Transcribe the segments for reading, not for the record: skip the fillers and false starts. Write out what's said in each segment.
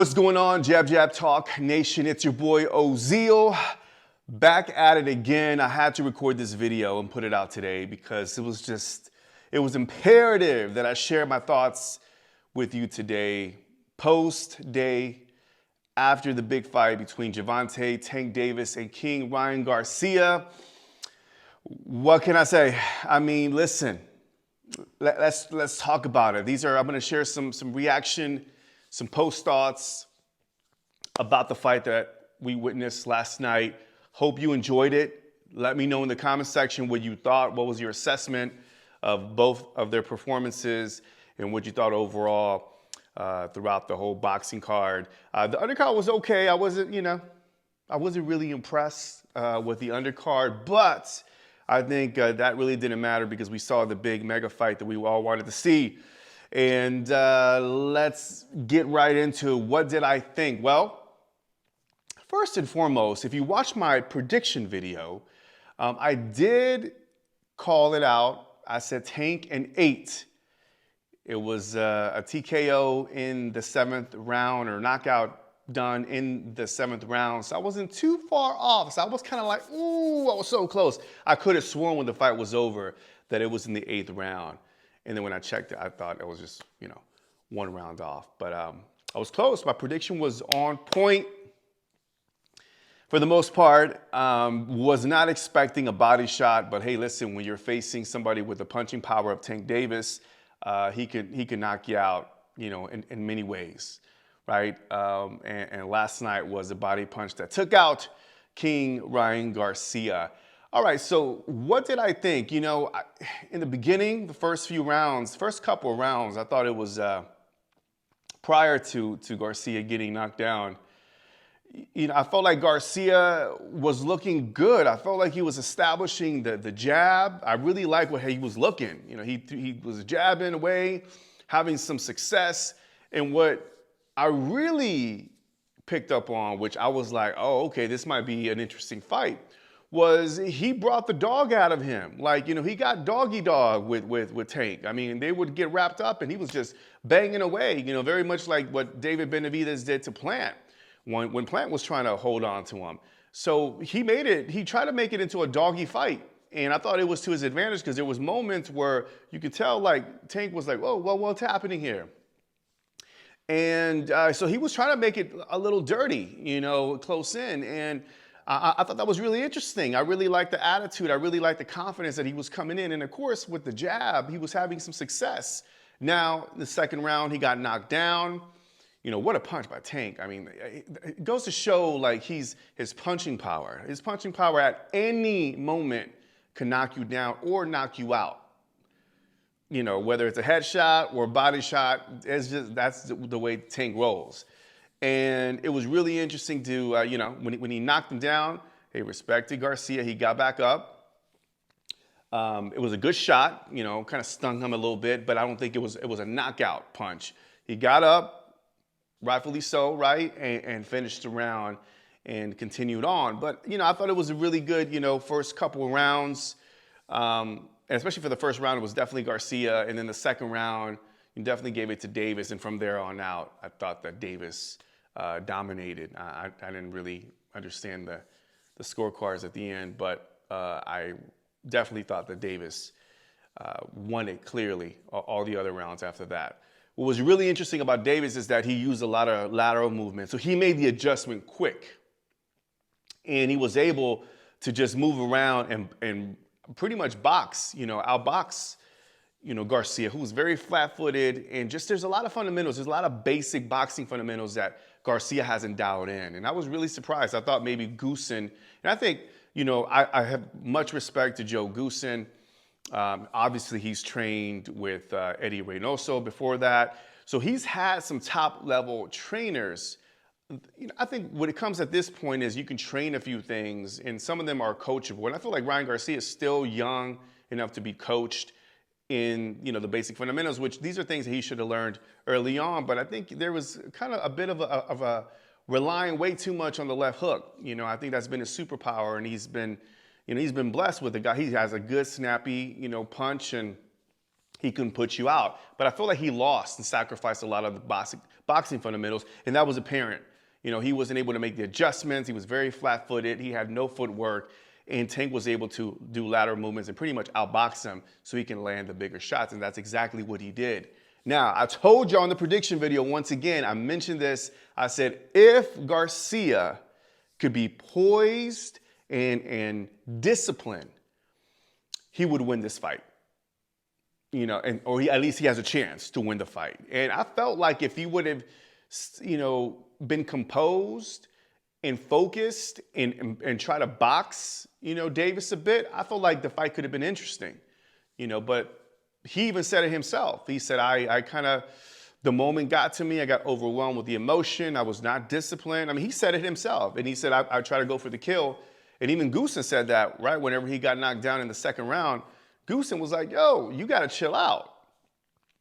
What's going on, Jab Jab Talk Nation? It's your boy Ozil, back at it again. I had to record this video and put it out today because it was imperative that I share my thoughts with you today, post-day after the big fight between Gervonta Tank Davis and King Ryan Garcia. What can I say? I mean, listen, let's talk about it. I'm going to share some reaction, some post thoughts about the fight that we witnessed last night. Hope you enjoyed it. Let me know in the comment section what you thought. What was your assessment of both of their performances and what you thought overall throughout the whole boxing card. The undercard was okay. I wasn't really impressed with the undercard, but I think that really didn't matter because we saw the big mega fight that we all wanted to see. And let's get right into what did I think. Well, first and foremost, if you watch my prediction video, I did call it out. I said Tank and 8. It was a TKO in the 7th round, or knockout done in the 7th round. So I wasn't too far off. So I was kind of like, ooh, I was so close. I could have sworn when the fight was over that it was in the 8th round. And then when I checked it, I thought it was just, one round off. But I was close. My prediction was on point for the most part. Was not expecting a body shot. But hey, listen, when you're facing somebody with the punching power of Tank Davis, he can knock you out, in many ways, right? And last night was a body punch that took out King Ryan Garcia. All right, so what did I think? In the beginning, the first couple of rounds, I thought it was prior to Garcia getting knocked down. I felt like Garcia was looking good. I felt like he was establishing the jab. I really liked what he was looking. He was jabbing away, having some success. And what I really picked up on, which I was like, oh, okay, this might be an interesting fight, was he brought the dog out of him. Like, he got doggy dog with Tank. I mean, they would get wrapped up and he was just banging away, very much like what David Benavidez did to Plant when Plant was trying to hold on to him. So he tried to make it into a doggy fight. And I thought it was to his advantage because there was moments where you could tell like Tank was like, oh, well, what's happening here? And so he was trying to make it a little dirty, close in. And I thought that was really interesting. I really liked the attitude. I really liked the confidence that he was coming in. And of course, with the jab, he was having some success. Now, the second round, he got knocked down. What a punch by Tank. I mean, it goes to show like his punching power. His punching power at any moment can knock you down or knock you out. Whether it's a headshot or a body shot, that's the way Tank rolls. And it was really interesting to, when he knocked him down, he respected Garcia. He got back up. It was a good shot, kind of stung him a little bit, but I don't think it was a knockout punch. He got up, rightfully so, right, and finished the round and continued on. But, I thought it was a really good, first couple of rounds. And especially for the first round, it was definitely Garcia. And then the second round, you definitely gave it to Davis. And from there on out, I thought that Davis dominated. I didn't really understand the scorecards at the end, but I definitely thought that Davis won it clearly, all the other rounds after that. What was really interesting about Davis is that he used a lot of lateral movement. So he made the adjustment quick. And he was able to just move around and pretty much box, outbox, Garcia, who was very flat-footed. And just there's a lot of fundamentals. There's a lot of basic boxing fundamentals that Garcia hasn't dialed in. And I was really surprised. I thought maybe Goosen, and I think, I have much respect to Joe Goosen. Obviously, he's trained with Eddie Reynoso before that. So he's had some top-level trainers. I think what it comes at this point is you can train a few things, and some of them are coachable. And I feel like Ryan Garcia is still young enough to be coached in the basic fundamentals, which these are things that he should have learned early on. But I think there was kind of a bit of a relying way too much on the left hook. I think that's been his superpower, and he's been blessed with the guy. He has a good snappy, punch, and he couldn't put you out. But I feel like he lost and sacrificed a lot of the boxing fundamentals, and that was apparent. He wasn't able to make the adjustments. He was very flat-footed. He had no footwork, and Tank was able to do lateral movements and pretty much outbox him so he can land the bigger shots, and that's exactly what he did. Now, I told y'all in the prediction video, once again, I mentioned this. I said, if Garcia could be poised and disciplined, he would win this fight. Or at least he has a chance to win the fight. And I felt like if he would have, been composed and focused and try to box, Davis a bit, I felt like the fight could have been interesting, but he even said it himself. He said, I kind of, the moment got to me. I got overwhelmed with the emotion. I was not disciplined. I mean, he said it himself. And he said, I try to go for the kill. And even Goosen said that, right? Whenever he got knocked down in the second round, Goosen was like, yo, you got to chill out.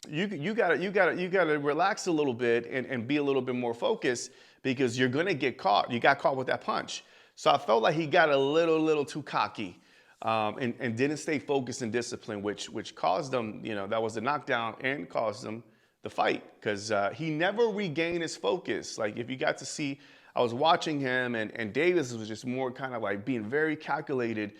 You got to relax a little bit and be a little bit more focused because you're going to get caught. You got caught with that punch. So I felt like he got a little too cocky. And didn't stay focused and disciplined, which caused them, that was the knockdown and caused them the fight because he never regained his focus. Like if you got to see, I was watching him and Davis was just more kind of like being very calculated.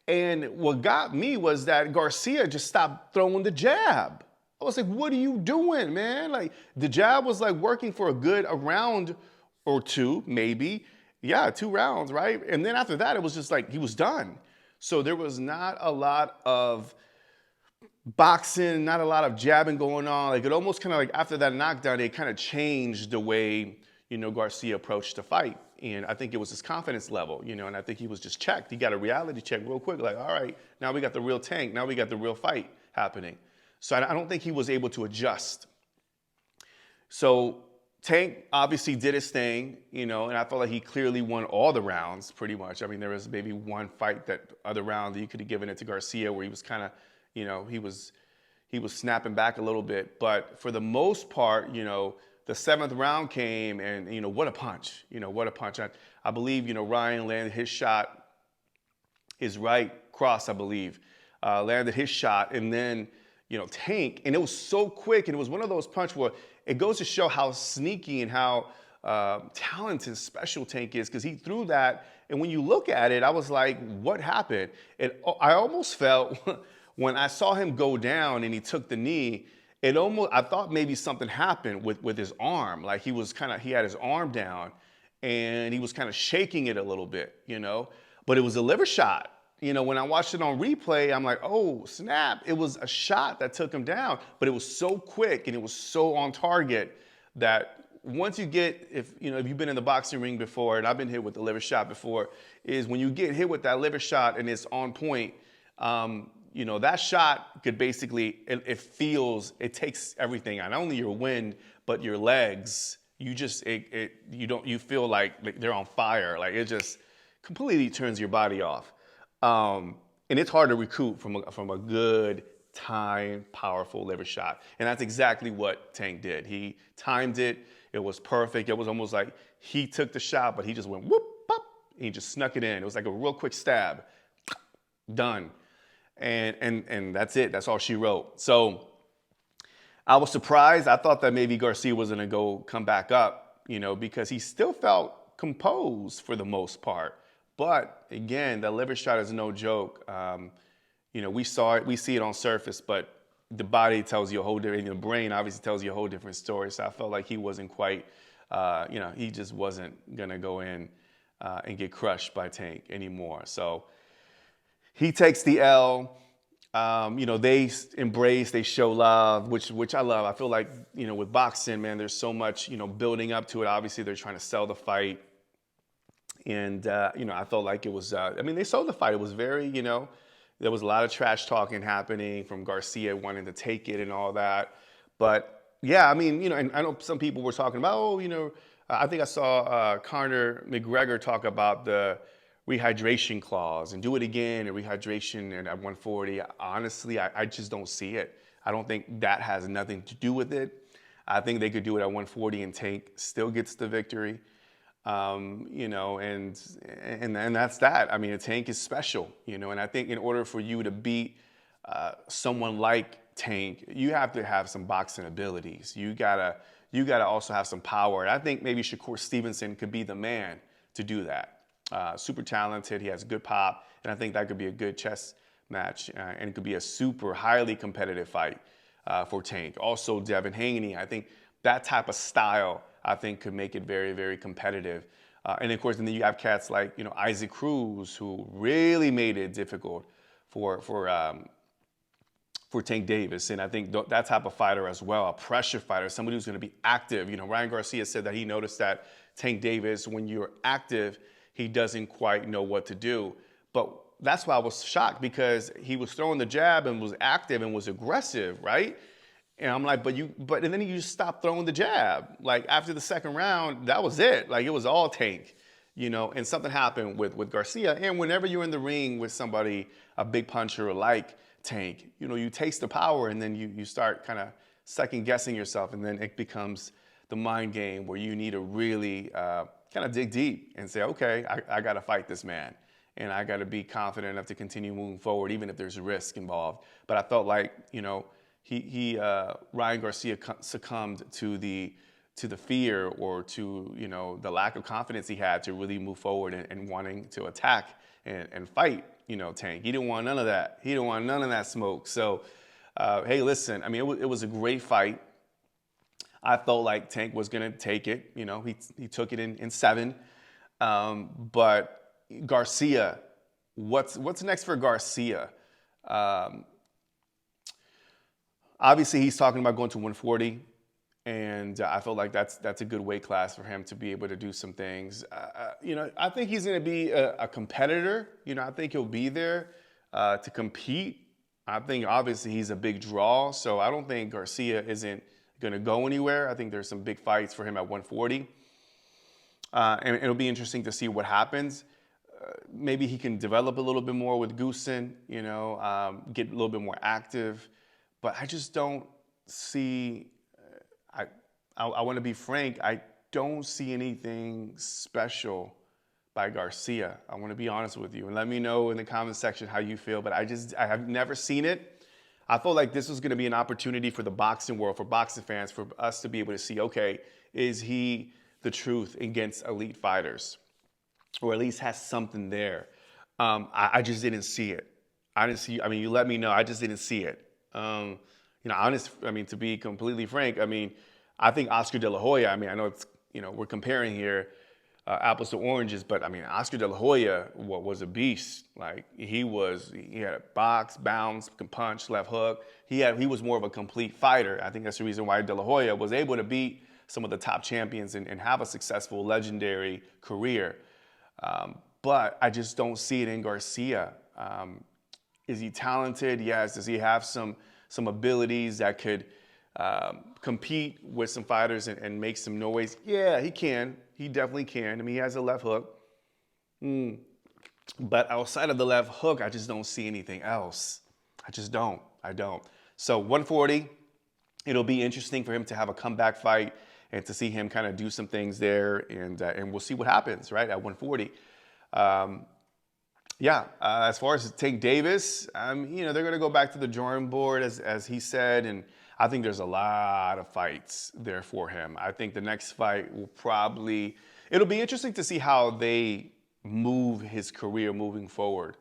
And what got me was that Garcia just stopped throwing the jab. I was like, what are you doing, man? Like the jab was like working for a round or two, maybe. Yeah, 2 rounds, right? And then after that, it was just like he was done. So there was not a lot of boxing, not a lot of jabbing going on. Like it almost kind of like after that knockdown, it kind of changed the way, Garcia approached the fight. And I think it was his confidence level, and I think he was just checked. He got a reality check real quick. Like, all right, now we got the real Tank. Now we got the real fight happening. So I don't think he was able to adjust. So Tank obviously did his thing, and I felt like he clearly won all the rounds pretty much. I mean, there was maybe one fight that other round that you could have given it to Garcia where he was kind of, he was snapping back a little bit. But for the most part, the 7th round came and, what a punch, what a punch. I believe, Ryan landed his shot, his right cross, I believe, landed his shot. And then, Tank, and it was so quick. And it was one of those punches where it goes to show how sneaky and how talented special Tank is because he threw that. And when you look at it, I was like, what happened? I almost felt when I saw him go down and he took the knee, I thought maybe something happened with his arm. Like he had his arm down and he was kind of shaking it a little bit, but it was a liver shot. When I watched it on replay, I'm like, oh, snap. It was a shot that took him down, but it was so quick and it was so on target that once you get, if you've been in the boxing ring before, and I've been hit with the liver shot before, is when you get hit with that liver shot and it's on point, that shot could basically, it takes everything out, not only your wind, but your legs. You feel like they're on fire. Like it just completely turns your body off. And it's hard to recoup from a good, timed, powerful liver shot. And that's exactly what Tank did. He timed it. It was perfect. It was almost like he took the shot, but he just went whoop, pop, and he just snuck it in. It was like a real quick stab. Done. And that's it. That's all she wrote. So I was surprised. I thought that maybe Garcia was going to come back up, because he still felt composed for the most part. But again, that liver shot is no joke. We see it on surface, but the body tells you a whole different, the brain obviously tells you a whole different story. So I felt like he wasn't quite, he just wasn't going to go in and get crushed by Tank anymore. So he takes the L. They embrace, they show love, which I love. I feel like, with boxing, man, there's so much, building up to it. Obviously, they're trying to sell the fight. And, I felt like it was, they sold the fight. It was very, there was a lot of trash talking happening from Garcia wanting to take it and all that. But yeah, and I know some people were talking about, I think I saw Conor McGregor talk about the rehydration clause and do it again and rehydration and at 140. Honestly, I just don't see it. I don't think that has nothing to do with it. I think they could do it at 140 and Tank still gets the victory. And that's that. A Tank is special, and I think in order for you to beat someone like Tank, you have to have some boxing abilities. You gotta also have some power. And I think maybe Shakur Stevenson could be the man to do that. Super talented. He has good pop, and I think that could be a good chess match, and it could be a super highly competitive fight for Tank. Also, Devin Haney. I think that type of style, I think, could make it very, very competitive. And of course, and then you have cats like Isaac Cruz, who really made it difficult for Tank Davis. And I think that type of fighter as well, a pressure fighter, somebody who's going to be active. Ryan Garcia said that he noticed that Tank Davis, when you're active, he doesn't quite know what to do. But that's why I was shocked, because he was throwing the jab and was active and was aggressive, right? And I'm like, and then you just stopped throwing the jab. Like after the second round, that was it. Like it was all Tank, and something happened with Garcia. And whenever you're in the ring with somebody, a big puncher like Tank, you taste the power, and then you start kind of second guessing yourself. And then it becomes the mind game where you need to really kind of dig deep and say, okay, I got to fight this man. And I got to be confident enough to continue moving forward, even if there's risk involved. But I felt like, Ryan Garcia succumbed to the fear, or to the lack of confidence he had to really move forward and wanting to attack and fight Tank. He didn't want none of that. He didn't want none of that smoke. So hey, listen, I mean, it was a great fight. I felt like Tank was gonna take it. He took it in 7. But Garcia, what's next for Garcia? Obviously, he's talking about going to 140, and I feel like that's a good weight class for him to be able to do some things. I think he's going to be a competitor. I think he'll be there to compete. I think obviously he's a big draw, so I don't think Garcia isn't going to go anywhere. I think there's some big fights for him at 140, and it'll be interesting to see what happens. Maybe he can develop a little bit more with Goosen, get a little bit more active. But I just don't see, I want to be frank, I don't see anything special by Garcia. I want to be honest with you. And let me know in the comment section how you feel. But I have never seen it. I felt like this was going to be an opportunity for the boxing world, for boxing fans, for us to be able to see, okay, is he the truth against elite fighters? Or at least has something there. I just didn't see it. You let me know, I just didn't see it. To be completely frank, I think Oscar De La Hoya, I know it's, we're comparing here apples to oranges, but Oscar De La Hoya was a beast. Like he had a box, bounce, can punch, left hook. He was more of a complete fighter. I think that's the reason why De La Hoya was able to beat some of the top champions and have a successful, legendary career. But I just don't see it in Garcia. Is he talented? Yes. Does he have some abilities that could compete with some fighters and make some noise? Yeah, he can. He definitely can. He has a left hook. But outside of the left hook, I just don't see anything else. I just don't. I don't. So 140, it'll be interesting for him to have a comeback fight and to see him kind of do some things there. And we'll see what happens, right, at 140. As far as Tank Davis, they're going to go back to the drawing board, as he said, and I think there's a lot of fights there for him. I think the next fight it'll be interesting to see how they move his career moving forward.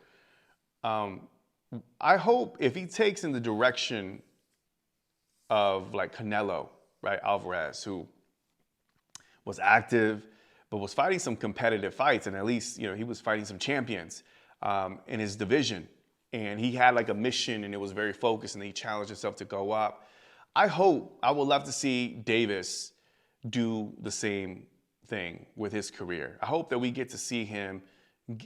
I hope if he takes in the direction of like Canelo, right, Alvarez, who was active, but was fighting some competitive fights, and at least, he was fighting some champions in his division, and he had like a mission, and it was very focused, and he challenged himself to go up. I would love to see Davis do the same thing with his career. I hope that we get to see him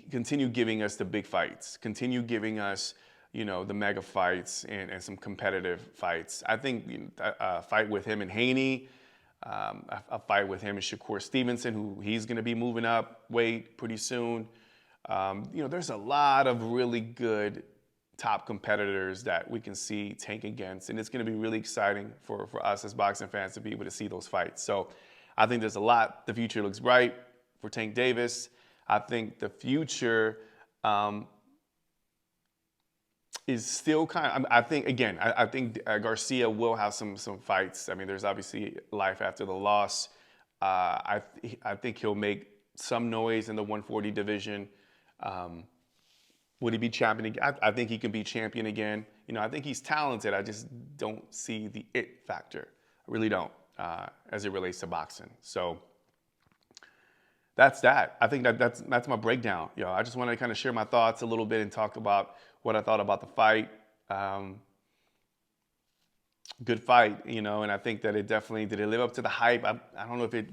continue giving us the big fights, continue giving us, the mega fights and some competitive fights. I think a fight with him and Haney, a fight with him and Shakur Stevenson, who he's going to be moving up weight pretty soon. There's a lot of really good top competitors that we can see Tank against, and it's going to be really exciting for us as boxing fans to be able to see those fights. So I think there's a lot. The future looks bright for Tank Davis. I think the future is still kind of, I think, again, I think Garcia will have some fights. I mean, there's obviously life after the loss. I think he'll make some noise in the 140 division. Would he be champion again? I think he can be champion again. You know, I think he's talented. I just don't see the it factor. I really don't, as it relates to boxing. So that's that. I think that's my breakdown. You know, I just wanted to kind of share my thoughts a little bit and talk about what I thought about the fight. Good fight, you know, and I think that it definitely, did it live up to the hype? I don't know if it,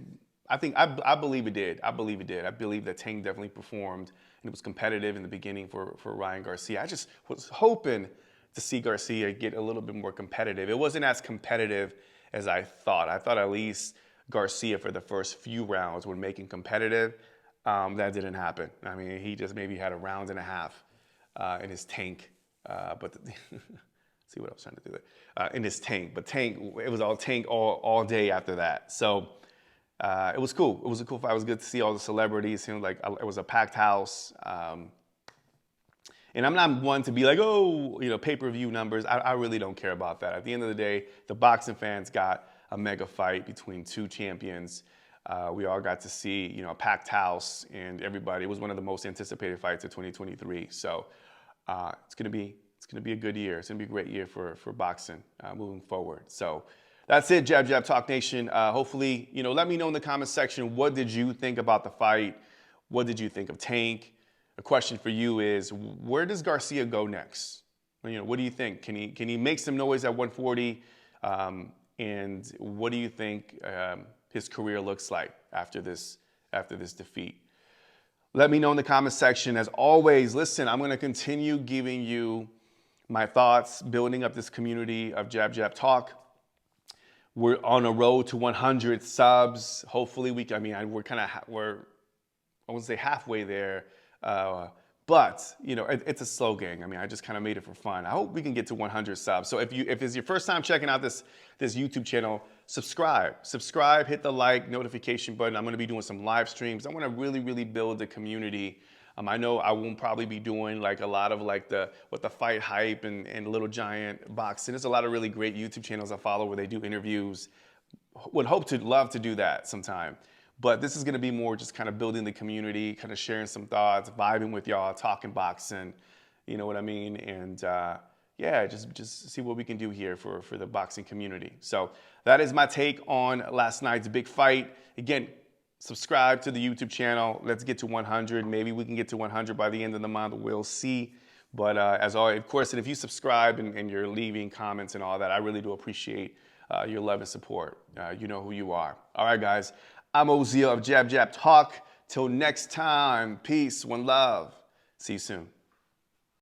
I believe it did. I believe it did. I believe that Tank definitely performed, and it was competitive in the beginning for Ryan Garcia. I just was hoping to see Garcia get a little bit more competitive. It wasn't as competitive as I thought. I thought at least Garcia for the first few rounds would make him competitive. That didn't happen. I mean, he just maybe had a round and a half in his tank. See what I was trying to do there. In his tank. But Tank, it was all Tank all day after that. So it was cool. It was a cool fight. It was good to see all the celebrities. It seemed like it was a packed house. And I'm not one to be like, oh, you know, pay-per-view numbers. I really don't care about that. At the end of the day, the boxing fans got a mega fight between two champions. We all got to see, you know, a packed house, and everybody. It was one of the most anticipated fights of 2023. So it's gonna be a good year. It's gonna be a great year for boxing moving forward. So that's it, Jab Jab Talk Nation. Hopefully, you know, let me know in the comment section, what did you think about the fight? What did you think of Tank? A question for you is, where does Garcia go next? You know, what do you think? Can he make some noise at 140? And what do you think his career looks like after this defeat? Let me know in the comment section. As always, listen, I'm going to continue giving you my thoughts, building up this community of Jab Jab Talk. We're on a road to 100 subs. Hopefully we're I wouldn't say halfway there. But, you know, it's a slow game. I mean, I just kind of made it for fun. I hope we can get to 100 subs. So if it's your first time checking out this YouTube channel, subscribe, hit the like, notification button. I'm going to be doing some live streams. I want to really, really build the community. I know I won't probably be doing like a lot of like the Fight Hype and Little Giant boxing. There's a lot of really great YouTube channels I follow where they do interviews. Would love to do that sometime. But this is going to be more just kind of building the community, kind of sharing some thoughts, vibing with y'all, talking boxing, you know what I mean? And yeah, just see what we can do here for the boxing community. So that is my take on last night's big fight. Again, subscribe to the YouTube channel. Let's get to 100. Maybe we can get to 100 by the end of the month. We'll see. But as always, of course, and if you subscribe and you're leaving comments and all that, I really do appreciate your love and support. You know who you are. All right, guys. I'm Ozil of Jab Jab Talk. Till next time, peace, one love. See you soon.